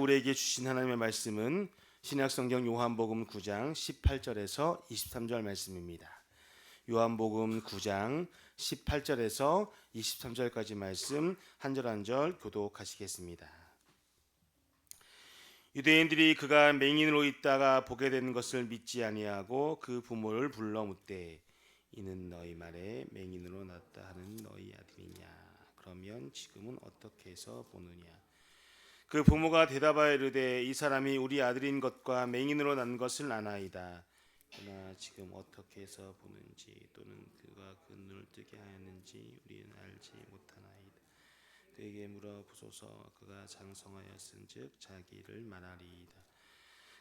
우리에게 주신 하나님의 말씀은 신약성경 요한복음 9장 18절에서 23절 말씀입니다. 요한복음 9장 18절에서 23절까지 말씀 한 절 한 절 교독하시겠습니다. 유대인들이 그가 맹인으로 있다가 보게 된 것을 믿지 아니하고 그 부모를 불러 묻되 이는 너희 말에 맹인으로 났다 하는 너희 아들이냐? 그러면 지금은 어떻게 해서 보느냐? 그 부모가 대답하여 이르되 이 사람이 우리 아들인 것과 맹인으로 난 것을 아나이다. 그러나 지금 어떻게 해서 보는지 또는 그가 그 눈을 뜨게 하였는지 우리는 알지 못하나이다. 그에게 물어보소서. 그가 장성하였은즉 자기를 말하리이다.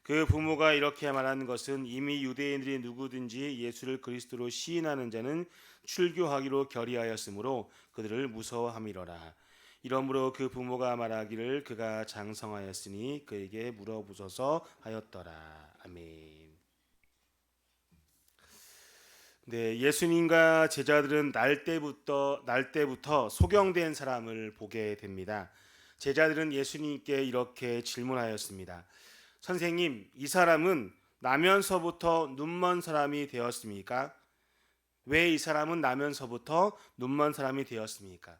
그 부모가 이렇게 말하는 것은 이미 유대인들이 누구든지 예수를 그리스도로 시인하는 자는 출교하기로 결의하였으므로 그들을 무서워함이로라. 이러므로 그 부모가 말하기를 그가 장성하였으니 그에게 물어보소서 하였더라. 아멘. 네, 예수님과 제자들은 날 때부터 소경된 사람을 보게 됩니다. 제자들은 예수님께 이렇게 질문하였습니다. 선생님, 이 사람은 나면서부터 눈먼 사람이 되었습니까? 왜 이 사람은 나면서부터 눈먼 사람이 되었습니까?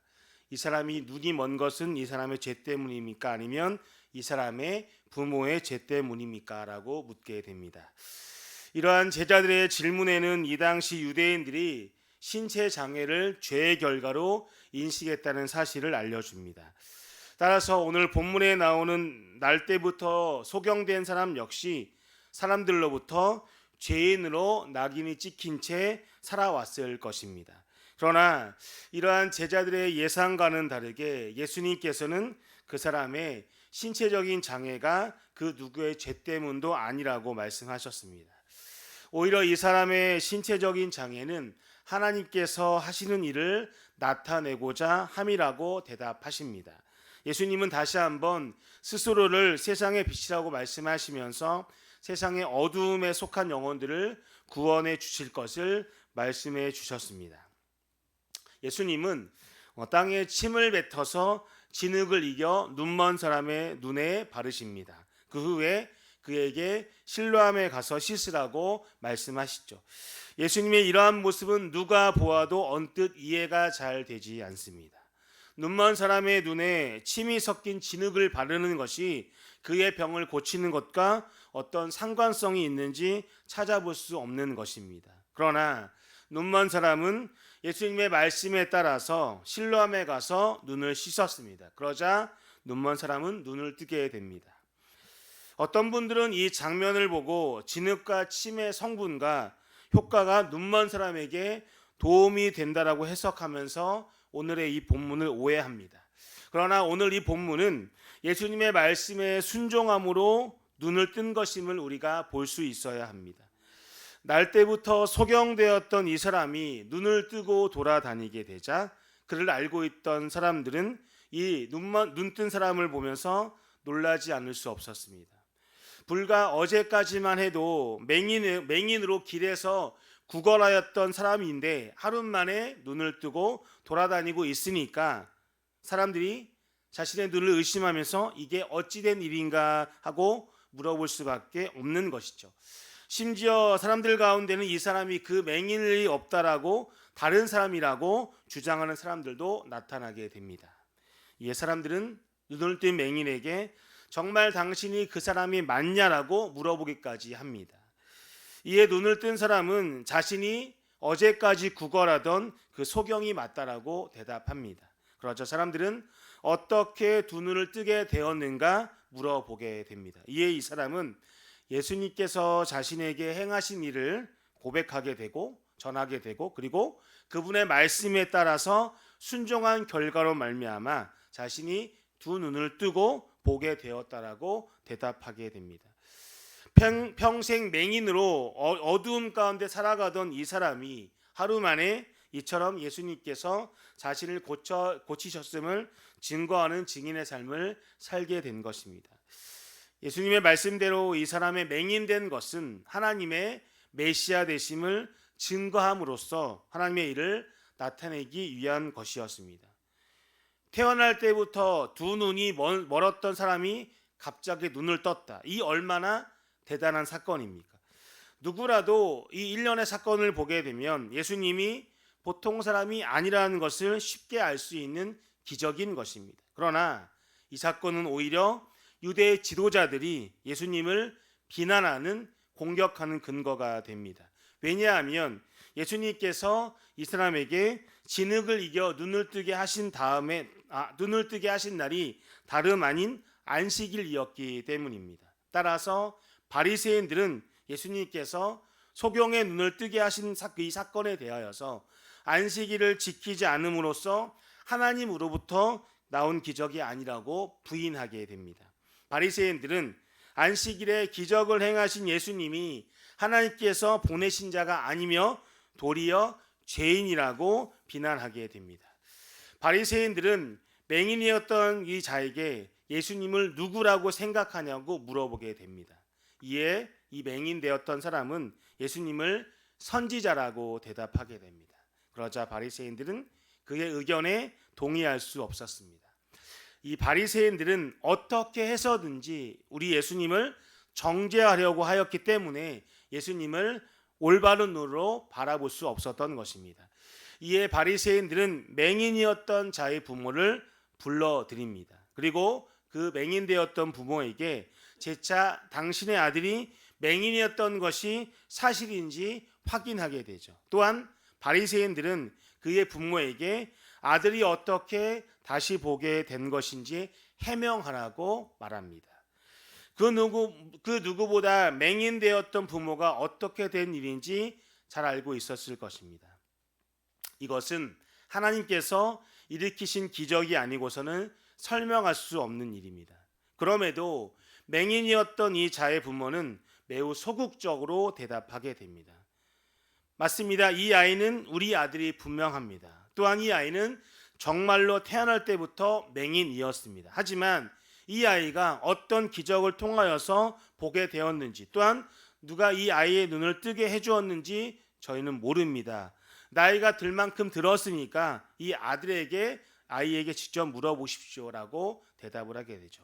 이 사람이 눈이 먼 것은 이 사람의 죄 때문입니까? 아니면 이 사람의 부모의 죄 때문입니까? 라고 묻게 됩니다. 이러한 제자들의 질문에는 이 당시 유대인들이 신체 장애를 죄의 결과로 인식했다는 사실을 알려줍니다. 따라서 오늘 본문에 나오는 날 때부터 소경된 사람 역시 사람들로부터 죄인으로 낙인이 찍힌 채 살아왔을 것입니다. 그러나 이러한 제자들의 예상과는 다르게 예수님께서는 그 사람의 신체적인 장애가 그 누구의 죄 때문도 아니라고 말씀하셨습니다. 오히려 이 사람의 신체적인 장애는 하나님께서 하시는 일을 나타내고자 함이라고 대답하십니다. 예수님은 다시 한번 스스로를 세상의 빛이라고 말씀하시면서 세상의 어두움에 속한 영혼들을 구원해 주실 것을 말씀해 주셨습니다. 예수님은 땅에 침을 뱉어서 진흙을 이겨 눈먼 사람의 눈에 바르십니다. 그 후에 그에게 실로암에 가서 씻으라고 말씀하시죠. 예수님의 이러한 모습은 누가 보아도 언뜻 이해가 잘 되지 않습니다. 눈먼 사람의 눈에 침이 섞인 진흙을 바르는 것이 그의 병을 고치는 것과 어떤 상관성이 있는지 찾아볼 수 없는 것입니다. 그러나 눈먼 사람은 예수님의 말씀에 따라서 실로암에 가서 눈을 씻었습니다. 그러자 눈먼 사람은 눈을 뜨게 됩니다. 어떤 분들은 이 장면을 보고 진흙과 침의 성분과 효과가 눈먼 사람에게 도움이 된다라고 해석하면서 오늘의 이 본문을 오해합니다. 그러나 오늘 이 본문은 예수님의 말씀에 순종함으로 눈을 뜬 것임을 우리가 볼 수 있어야 합니다. 날 때부터 소경되었던 이 사람이 눈을 뜨고 돌아다니게 되자 그를 알고 있던 사람들은 이 눈 뜬 사람을 보면서 놀라지 않을 수 없었습니다. 불과 어제까지만 해도 맹인으로 길에서 구걸하였던 사람인데 하루 만에 눈을 뜨고 돌아다니고 있으니까 사람들이 자신의 눈을 의심하면서 이게 어찌된 일인가 하고 물어볼 수밖에 없는 것이죠. 심지어 사람들 가운데는 이 사람이 그 맹인이 없다라고 다른 사람이라고 주장하는 사람들도 나타나게 됩니다. 이에 사람들은 눈을 뜬 맹인에게 정말 당신이 그 사람이 맞냐라고 물어보기까지 합니다. 이에 눈을 뜬 사람은 자신이 어제까지 구걸하던 그 소경이 맞다라고 대답합니다. 그러자 사람들은 어떻게 두 눈을 뜨게 되었는가 물어보게 됩니다. 이에 이 사람은 예수님께서 자신에게 행하신 일을 고백하게 되고 전하게 되고 그리고 그분의 말씀에 따라서 순종한 결과로 말미암아 자신이 두 눈을 뜨고 보게 되었다라고 대답하게 됩니다. 평생 맹인으로 어두움 가운데 살아가던 이 사람이 하루 만에 이처럼 예수님께서 자신을 고치셨음을 증거하는 증인의 삶을 살게 된 것입니다. 예수님의 말씀대로 이 사람의 맹인된 것은 하나님의 메시아 되심을 증거함으로써 하나님의 일을 나타내기 위한 것이었습니다. 태어날 때부터 두 눈이 멀었던 사람이 갑자기 눈을 떴다. 이 얼마나 대단한 사건입니까? 누구라도 이 일련의 사건을 보게 되면 예수님이 보통 사람이 아니라는 것을 쉽게 알 수 있는 기적인 것입니다. 그러나 이 사건은 오히려 유대 지도자들이 예수님을 비난하는 공격하는 근거가 됩니다. 왜냐하면 예수님께서 이 사람에게 진흙을 이겨 눈을 뜨게 하신 날이 다름 아닌 안식일이었기 때문입니다. 따라서 바리새인들은 예수님께서 소경의 눈을 뜨게 하신 이 사건에 대하여서 안식일을 지키지 않음으로써 하나님으로부터 나온 기적이 아니라고 부인하게 됩니다. 바리새인들은 안식일에 기적을 행하신 예수님이 하나님께서 보내신 자가 아니며 도리어 죄인이라고 비난하게 됩니다. 바리새인들은 맹인이었던 이 자에게 예수님을 누구라고 생각하냐고 물어보게 됩니다. 이에 이 맹인 되었던 사람은 예수님을 선지자라고 대답하게 됩니다. 그러자 바리새인들은 그의 의견에 동의할 수 없었습니다. 이 바리새인들은 어떻게 해서든지 우리 예수님을 정죄하려고 하였기 때문에 예수님을 올바른 눈으로 바라볼 수 없었던 것입니다. 이에 바리새인들은 맹인이었던 자의 부모를 불러들입니다. 그리고 그 맹인되었던 부모에게 재차 당신의 아들이 맹인이었던 것이 사실인지 확인하게 되죠. 또한 바리새인들은 그의 부모에게 아들이 어떻게 다시 보게 된 것인지 해명하라고 말합니다. 그 누구보다 맹인되었던 부모가 어떻게 된 일인지 잘 알고 있었을 것입니다. 이것은 하나님께서 일으키신 기적이 아니고서는 설명할 수 없는 일입니다. 그럼에도 맹인이었던 이 자의 부모는 매우 소극적으로 대답하게 됩니다. 맞습니다. 이 아이는 우리 아들이 분명합니다. 또한 이 아이는 정말로 태어날 때부터 맹인이었습니다. 하지만 이 아이가 어떤 기적을 통하여서 보게 되었는지, 또한 누가 이 아이의 눈을 뜨게 해주었는지 저희는 모릅니다. 나이가 들 만큼 들었으니까 이 아이에게 직접 물어보십시오라고 대답을 하게 되죠.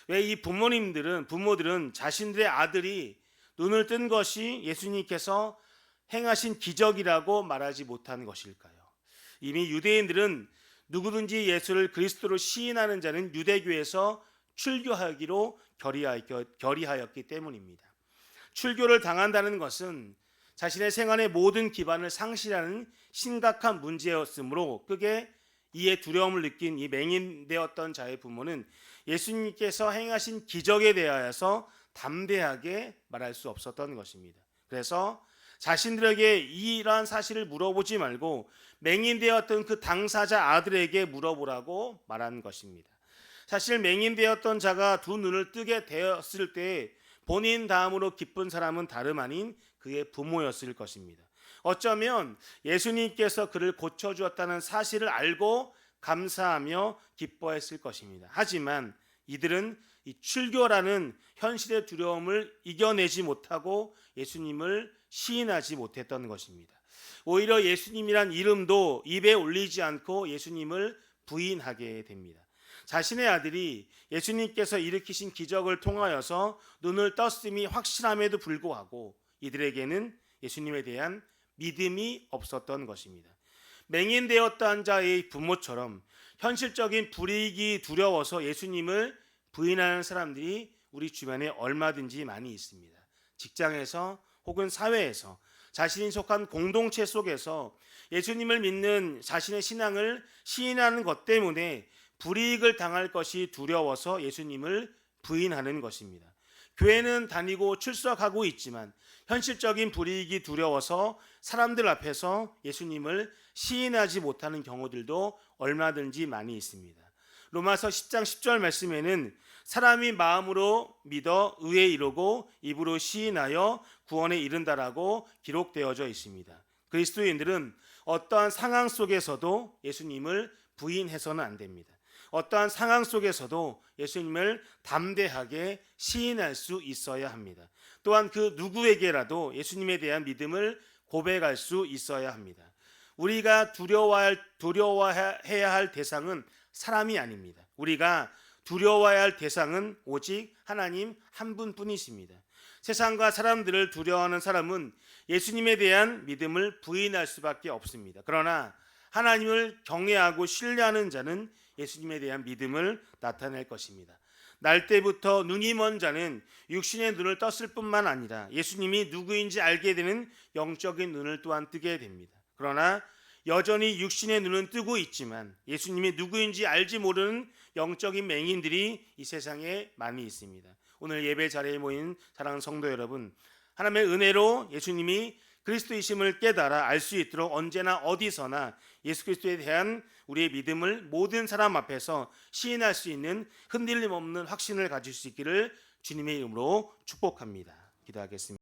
왜 이 부모들은 자신들의 아들이 눈을 뜬 것이 예수님께서 행하신 기적이라고 말하지 못한 것일까요? 이미 유대인들은 누구든지 예수를 그리스도로 시인하는 자는 유대교에서 출교하기로 결의하였기 때문입니다. 출교를 당한다는 것은 자신의 생활의 모든 기반을 상실하는 심각한 문제였으므로 그게 이에 두려움을 느낀 이 맹인되었던 자의 부모는 예수님께서 행하신 기적에 대하여서 담대하게 말할 수 없었던 것입니다. 그래서 자신들에게 이러한 사실을 물어보지 말고 맹인되었던 그 당사자 아들에게 물어보라고 말한 것입니다. 사실 맹인되었던 자가 두 눈을 뜨게 되었을 때 본인 다음으로 기쁜 사람은 다름 아닌 그의 부모였을 것입니다. 어쩌면 예수님께서 그를 고쳐주었다는 사실을 알고 감사하며 기뻐했을 것입니다. 하지만 이들은 이 출교라는 현실의 두려움을 이겨내지 못하고 예수님을 시인하지 못했던 것입니다. 오히려 예수님이란 이름도 입에 올리지 않고 예수님을 부인하게 됩니다. 자신의 아들이 예수님께서 일으키신 기적을 통하여서 눈을 떴음이 확실함에도 불구하고 이들에게는 예수님에 대한 믿음이 없었던 것입니다. 맹인되었던 자의 부모처럼 현실적인 불이익이 두려워서 예수님을 부인하는 사람들이 우리 주변에 얼마든지 많이 있습니다. 직장에서 혹은 사회에서 자신이 속한 공동체 속에서 예수님을 믿는 자신의 신앙을 시인하는 것 때문에 불이익을 당할 것이 두려워서 예수님을 부인하는 것입니다. 교회는 다니고 출석하고 있지만 현실적인 불이익이 두려워서 사람들 앞에서 예수님을 시인하지 못하는 경우들도 얼마든지 많이 있습니다. 로마서 10장 10절 말씀에는 사람이 마음으로 믿어 의에 이르고 입으로 시인하여 구원에 이른다라고 기록되어져 있습니다. 그리스도인들은 어떠한 상황 속에서도 예수님을 부인해서는 안 됩니다. 어떠한 상황 속에서도 예수님을 담대하게 시인할 수 있어야 합니다. 또한 그 누구에게라도 예수님에 대한 믿음을 고백할 수 있어야 합니다. 우리가 두려워해야 할 대상은 사람이 아닙니다. 우리가 두려워해야 할 대상은 오직 하나님 한 분뿐이십니다. 세상과 사람들을 두려워하는 사람은 예수님에 대한 믿음을 부인할 수밖에 없습니다. 그러나 하나님을 경외하고 신뢰하는 자는 예수님에 대한 믿음을 나타낼 것입니다. 날 때부터 눈이 먼 자는 육신의 눈을 떴을 뿐만 아니라 예수님이 누구인지 알게 되는 영적인 눈을 또한 뜨게 됩니다. 그러나 여전히 육신의 눈은 뜨고 있지만 예수님이 누구인지 알지 모르는 영적인 맹인들이 이 세상에 많이 있습니다. 오늘 예배 자리에 모인 사랑하는 성도 여러분, 하나님의 은혜로 예수님이 그리스도이심을 깨달아 알 수 있도록 언제나 어디서나 예수 그리스도에 대한 우리의 믿음을 모든 사람 앞에서 시인할 수 있는 흔들림 없는 확신을 가질 수 있기를 주님의 이름으로 축복합니다. 기도하겠습니다.